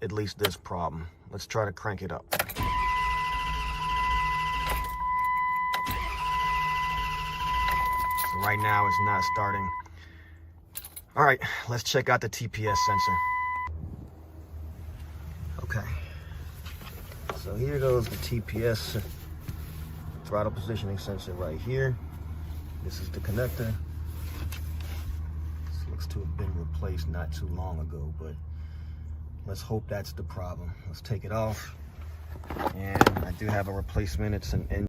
at least this problem. Let's try to crank it up. So right now it's not starting. All right, let's check out the TPS sensor. Okay, so here goes the TPS throttle positioning sensor right here. This is the connector. This looks to have been replaced not too long ago, but let's hope that's the problem. Let's take it off. And I do have a replacement. It's an